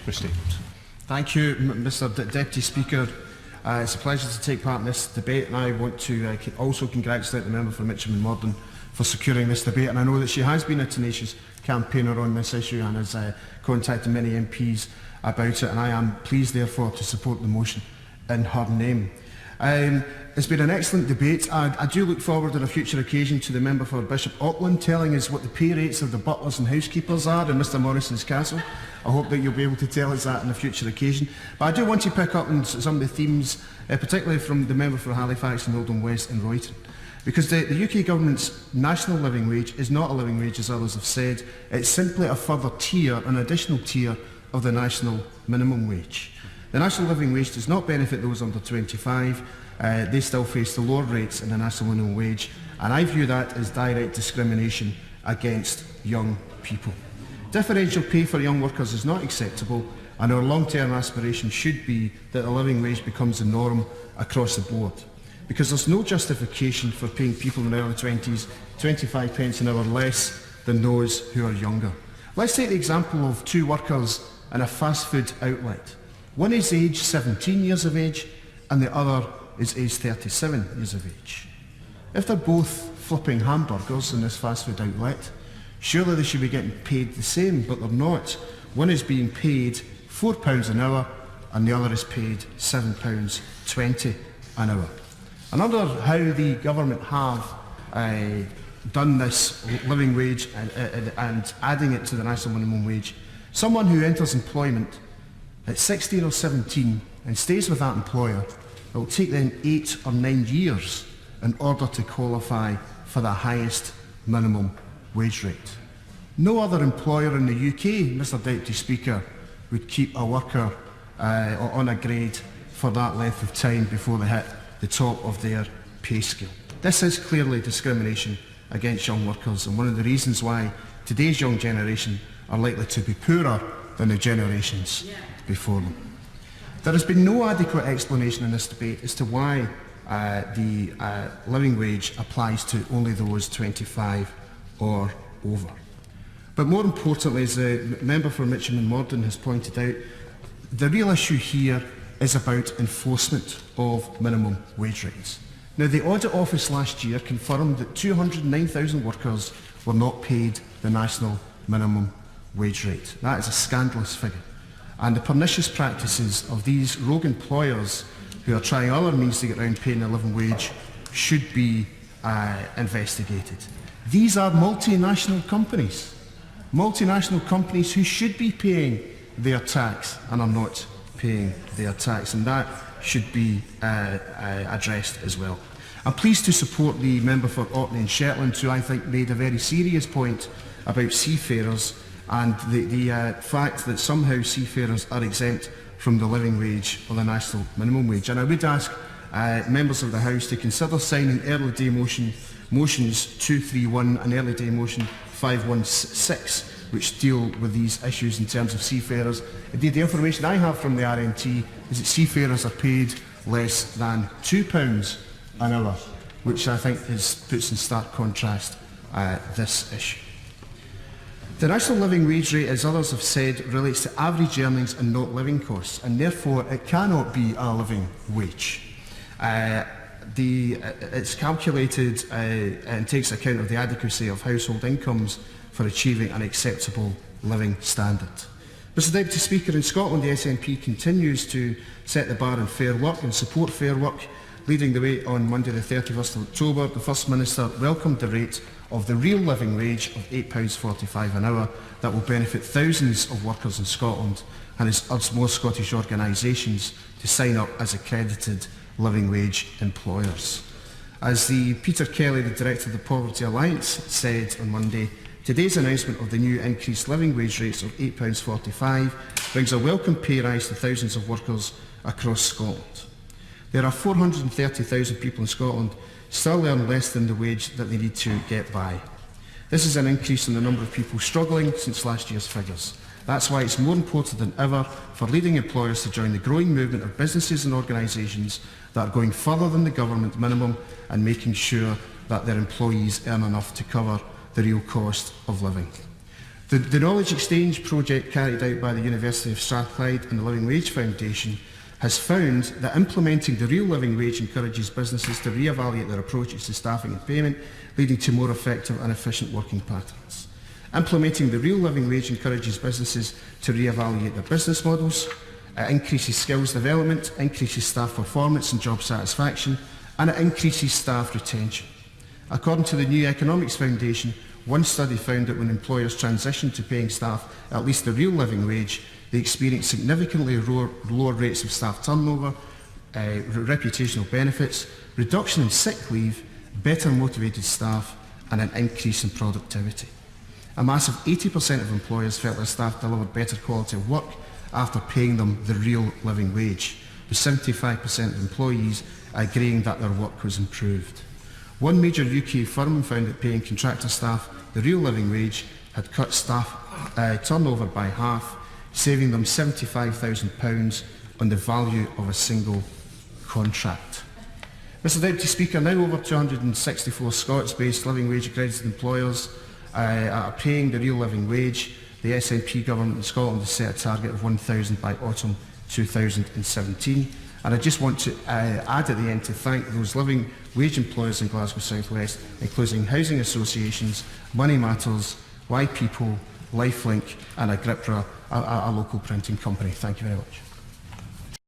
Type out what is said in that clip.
for statement. Thank you, Mr Deputy Speaker. It's a pleasure to take part in this debate, and I want to also congratulate the member for Mitcham and Morden for securing this debate. And I know that she has been a tenacious campaigner on this issue and has contacted many MPs about it, and I am pleased therefore to support the motion in her name. It's been an excellent debate. I do look forward on a future occasion to the member for Bishop Auckland telling us what the pay rates of the butlers and housekeepers are in Mr Morrison's castle. I hope that you'll be able to tell us that on a future occasion. But I do want to pick up on some of the themes, particularly from the member for Halifax and Oldham West and Royton. Because the UK Government's national living wage is not a living wage, as others have said. It's simply a further tier, an additional tier of the national minimum wage. The national living wage does not benefit those under 25. They still face the lower rates in the national minimum wage, and I view that as direct discrimination against young people. Differential pay for young workers is not acceptable, and our long-term aspiration should be that the living wage becomes the norm across the board. Because there's no justification for paying people in their early 20s 25 pence an hour less than those who are younger. Let's take the example of two workers in a fast food outlet. One is aged 17 years of age and the other is aged 37 years of age. If they're both flipping hamburgers in this fast food outlet, surely they should be getting paid the same, but they're not. One is being paid £4 an hour and the other is paid £7.20 an hour. And under how the government have done this living wage and adding it to the national minimum wage, someone who enters employment at 16 or 17 and stays with that employer, it will take them 8 or 9 years in order to qualify for the highest minimum wage rate. No other employer in the UK, Mr Deputy Speaker, would keep a worker on a grade for that length of time before they hit the top of their pay scale. This is clearly discrimination against young workers, and one of the reasons why today's young generation are likely to be poorer than the generations before them. There has been no adequate explanation in this debate as to why the living wage applies to only those 25 or over. But more importantly, as the member for Mitcham and Morden has pointed out, the real issue here is about enforcement of minimum wage rates. Now, the Audit Office last year confirmed that 209,000 workers were not paid the national minimum wage rate. That is a scandalous figure. And the pernicious practices of these rogue employers who are trying other means to get around paying a living wage should be investigated. These are multinational companies who should be paying their tax and are not paying their tax, and that should be addressed as well. I'm pleased to support the member for Orkney and Shetland, who I think made a very serious point about seafarers and the fact that somehow seafarers are exempt from the living wage or the national minimum wage. And I would ask members of the House to consider signing early day motions 231 and early day motion 516, which deal with these issues in terms of seafarers. Indeed, the information I have from the RNT is that seafarers are paid less than £2 an hour, which I think puts in stark contrast this issue. The national living wage rate, as others have said, relates to average earnings and not living costs, and therefore it cannot be a living wage. It's calculated and takes account of the adequacy of household incomes for achieving an acceptable living standard. Mr Deputy Speaker, in Scotland the SNP continues to set the bar on fair work and support fair work. Leading the way on Monday the 31st of October, the First Minister welcomed the rate of the real living wage of £8.45 an hour that will benefit thousands of workers in Scotland, and has urged more Scottish organisations to sign up as accredited living wage employers. As Peter Kelly, the Director of the Poverty Alliance, said on Monday, today's announcement of the new increased living wage rates of £8.45 brings a welcome pay rise to thousands of workers across Scotland. There are 430,000 people in Scotland still earn less than the wage that they need to get by. This is an increase in the number of people struggling since last year's figures. That's why it's more important than ever for leading employers to join the growing movement of businesses and organisations that are going further than the government minimum and making sure that their employees earn enough to cover the real cost of living. The Knowledge Exchange project carried out by the University of Strathclyde and the Living Wage Foundation has found that implementing the real living wage encourages businesses to re-evaluate their approaches to staffing and payment, leading to more effective and efficient working patterns. Implementing the real living wage encourages businesses to re-evaluate their business models. It increases skills development, increases staff performance and job satisfaction, and it increases staff retention. According to the New Economics Foundation, one study found that when employers transition to paying staff at least the real living wage, they experience significantly lower rates of staff turnover, reputational benefits, reduction in sick leave, better motivated staff, and an increase in productivity. A massive 80% of employers felt their staff delivered better quality of work after paying them the real living wage, with 75% of employees agreeing that their work was improved. One major UK firm found that paying contractor staff the real living wage had cut staff turnover by half, saving them £75,000 on the value of a single contract. Mr Deputy Speaker, now over 264 Scots-based living wage accredited employers are paying the real living wage. The SNP government in Scotland has set a target of 1,000 by autumn 2017. And I just want to add at the end to thank those living wage employers in Glasgow South West, including housing associations, Money Matters, Why People, Lifelink and Agripra, a local printing company. Thank you very much.